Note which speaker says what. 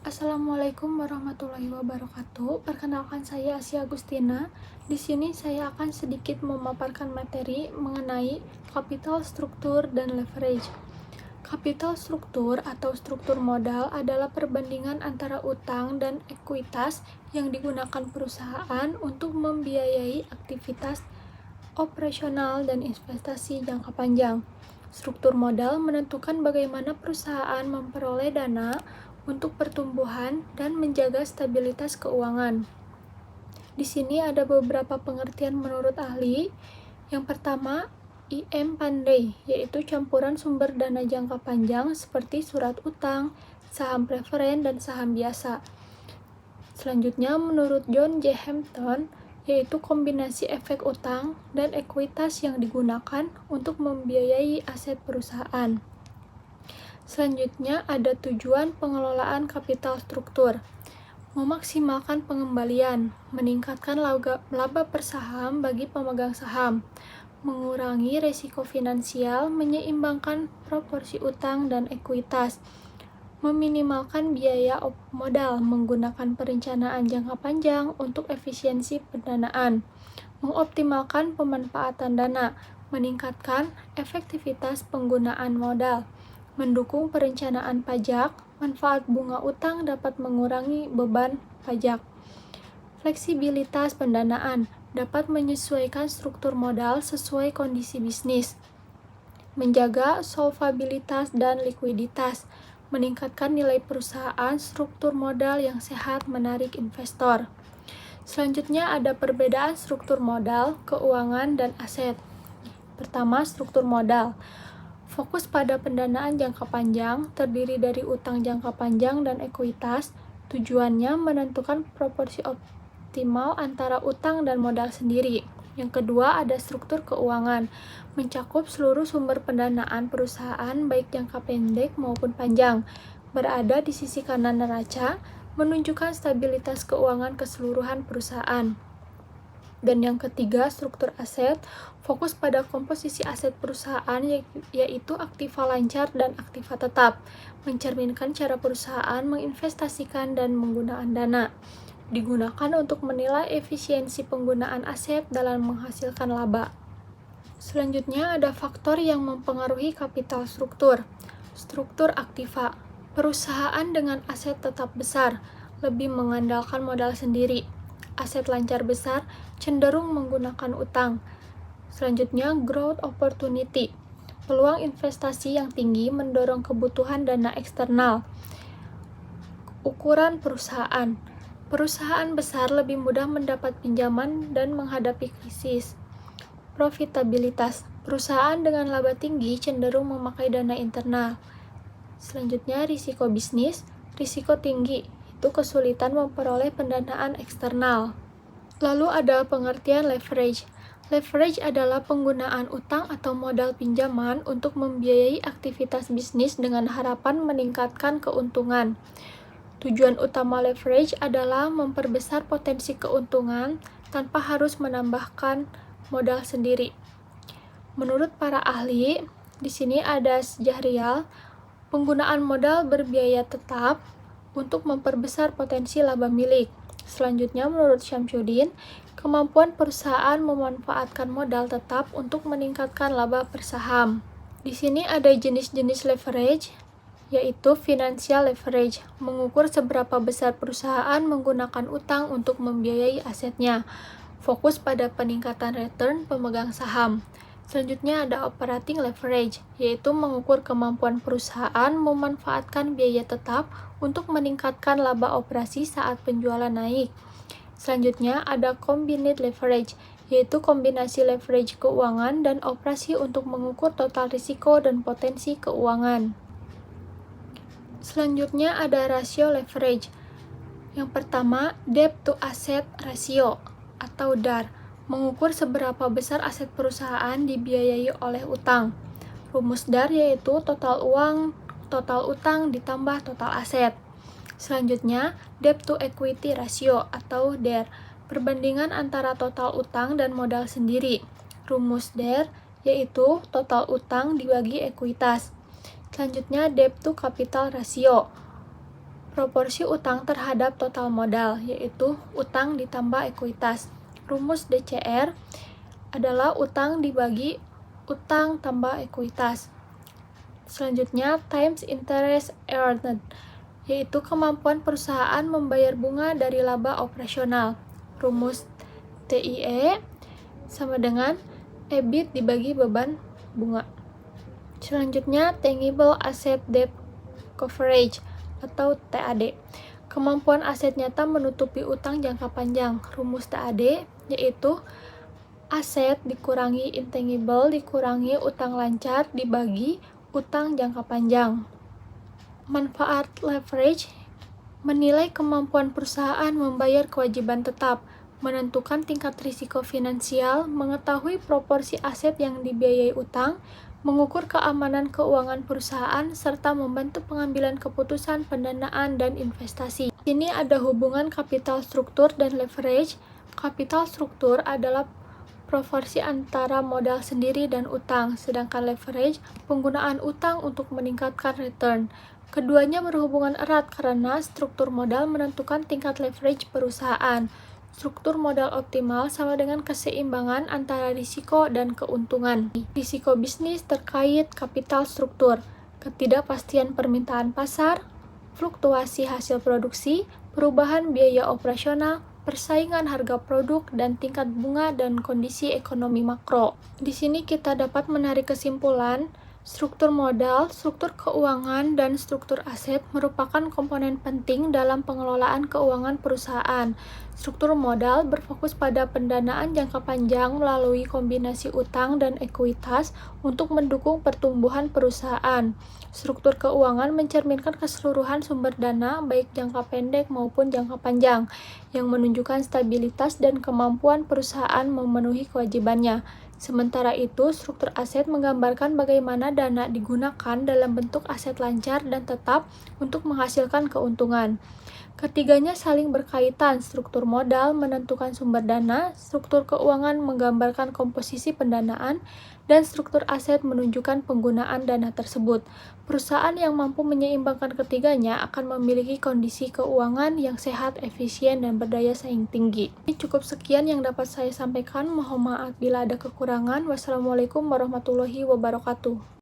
Speaker 1: Assalamualaikum warahmatullahi wabarakatuh. Perkenalkan saya Asia Agustina. Di sini saya akan sedikit memaparkan materi mengenai capital struktur dan leverage. Capital struktur atau struktur modal adalah perbandingan antara utang dan ekuitas yang digunakan perusahaan untuk membiayai aktivitas operasional dan investasi jangka panjang. Struktur modal menentukan bagaimana perusahaan memperoleh dana untuk pertumbuhan dan menjaga stabilitas keuangan. Di sini ada beberapa pengertian menurut ahli. Yang pertama, IM Pandey, yaitu campuran sumber dana jangka panjang seperti surat utang, saham preferen, dan saham biasa. Selanjutnya, menurut John J. Hampton, yaitu kombinasi efek utang dan ekuitas yang digunakan untuk membiayai aset perusahaan. Selanjutnya, ada tujuan pengelolaan kapital struktur. Memaksimalkan pengembalian, meningkatkan laba per saham bagi pemegang saham, mengurangi risiko finansial, menyeimbangkan proporsi utang dan ekuitas, meminimalkan biaya modal, menggunakan perencanaan jangka panjang untuk efisiensi pendanaan, mengoptimalkan pemanfaatan dana, meningkatkan efektivitas penggunaan modal, mendukung perencanaan pajak, manfaat bunga utang dapat mengurangi beban pajak. Fleksibilitas pendanaan dapat menyesuaikan struktur modal sesuai kondisi bisnis, menjaga solvabilitas dan likuiditas, meningkatkan nilai perusahaan, struktur modal yang sehat menarik investor. Selanjutnya ada perbedaan struktur modal, keuangan, dan aset. Pertama, struktur modal. Fokus pada pendanaan jangka panjang, terdiri dari utang jangka panjang dan ekuitas. Tujuannya menentukan proporsi optimal antara utang dan modal sendiri. Yang kedua, ada struktur keuangan, mencakup seluruh sumber pendanaan perusahaan baik jangka pendek maupun panjang, berada di sisi kanan neraca, menunjukkan stabilitas keuangan keseluruhan perusahaan. Dan yang ketiga, struktur aset, fokus pada komposisi aset perusahaan yaitu aktiva lancar dan aktiva tetap, mencerminkan cara perusahaan menginvestasikan dan menggunakan dana. Digunakan untuk menilai efisiensi penggunaan aset dalam menghasilkan laba. Selanjutnya ada faktor yang mempengaruhi kapital struktur. Struktur aktiva, perusahaan dengan aset tetap besar, lebih mengandalkan modal sendiri. Aset lancar besar cenderung menggunakan utang. Selanjutnya, growth opportunity. Peluang investasi yang tinggi mendorong kebutuhan dana eksternal. Ukuran perusahaan. Perusahaan besar lebih mudah mendapat pinjaman dan menghadapi krisis. Profitabilitas. Perusahaan dengan laba tinggi cenderung memakai dana internal. Selanjutnya, risiko bisnis. Risiko tinggi itu kesulitan memperoleh pendanaan eksternal. Lalu ada pengertian leverage. Leverage adalah penggunaan utang atau modal pinjaman untuk membiayai aktivitas bisnis dengan harapan meningkatkan keuntungan. Tujuan utama leverage adalah memperbesar potensi keuntungan tanpa harus menambahkan modal sendiri. Menurut para ahli, di sini ada Syahrial, penggunaan modal berbiaya tetap untuk memperbesar potensi laba milik. Selanjutnya, menurut Syamsuddin, kemampuan perusahaan memanfaatkan modal tetap untuk meningkatkan laba per saham. Di sini ada jenis-jenis leverage, yaitu financial leverage, mengukur seberapa besar perusahaan menggunakan utang untuk membiayai asetnya. Fokus pada peningkatan return pemegang saham. Selanjutnya ada operating leverage, yaitu mengukur kemampuan perusahaan memanfaatkan biaya tetap untuk meningkatkan laba operasi saat penjualan naik. Selanjutnya ada combined leverage, yaitu kombinasi leverage keuangan dan operasi untuk mengukur total risiko dan potensi keuangan. Selanjutnya ada rasio leverage. Yang pertama, debt to asset ratio atau DAR, mengukur seberapa besar aset perusahaan dibiayai oleh utang. Rumus DAR yaitu total utang ditambah total aset. Selanjutnya, debt to equity ratio atau DER, perbandingan antara total utang dan modal sendiri. Rumus DER yaitu total utang dibagi ekuitas. Selanjutnya, debt to capital ratio, proporsi utang terhadap total modal, yaitu utang ditambah ekuitas. Rumus DCR adalah utang dibagi utang tambah ekuitas. Selanjutnya, times interest earned, yaitu kemampuan perusahaan membayar bunga dari laba operasional. Rumus TIE sama dengan EBIT dibagi beban bunga. Selanjutnya, tangible asset debt coverage atau TAD. Kemampuan aset nyata menutupi utang jangka panjang. Rumus TAD yaitu aset dikurangi intangible dikurangi utang lancar dibagi utang jangka panjang. Manfaat leverage menilai kemampuan perusahaan membayar kewajiban tetap, menentukan tingkat risiko finansial, mengetahui proporsi aset yang dibiayai utang, mengukur keamanan keuangan perusahaan, serta membantu pengambilan keputusan pendanaan dan investasi. Di sini ada hubungan kapital struktur dan leverage. Kapital struktur adalah proporsi antara modal sendiri dan utang, sedangkan leverage penggunaan utang untuk meningkatkan return. Keduanya berhubungan erat karena struktur modal menentukan tingkat leverage perusahaan. Struktur modal optimal sama dengan keseimbangan antara risiko dan keuntungan. Risiko bisnis terkait kapital struktur, ketidakpastian permintaan pasar, fluktuasi hasil produksi, perubahan biaya operasional, persaingan harga produk, dan tingkat bunga dan kondisi ekonomi makro. Di sini kita dapat menarik kesimpulan, struktur modal, struktur keuangan, dan struktur aset merupakan komponen penting dalam pengelolaan keuangan perusahaan. Struktur modal berfokus pada pendanaan jangka panjang melalui kombinasi utang dan ekuitas untuk mendukung pertumbuhan perusahaan. Struktur keuangan mencerminkan keseluruhan sumber dana baik jangka pendek maupun jangka panjang, yang menunjukkan stabilitas dan kemampuan perusahaan memenuhi kewajibannya. Sementara itu, struktur aset menggambarkan bagaimana dana digunakan dalam bentuk aset lancar dan tetap untuk menghasilkan keuntungan. Ketiganya saling berkaitan. Struktur modal menentukan sumber dana, struktur keuangan menggambarkan komposisi pendanaan, dan struktur aset menunjukkan penggunaan dana tersebut. Perusahaan yang mampu menyeimbangkan ketiganya akan memiliki kondisi keuangan yang sehat, efisien, dan berdaya saing tinggi. Ini cukup sekian yang dapat saya sampaikan. Mohon maaf bila ada kekurangan. Wassalamualaikum warahmatullahi wabarakatuh.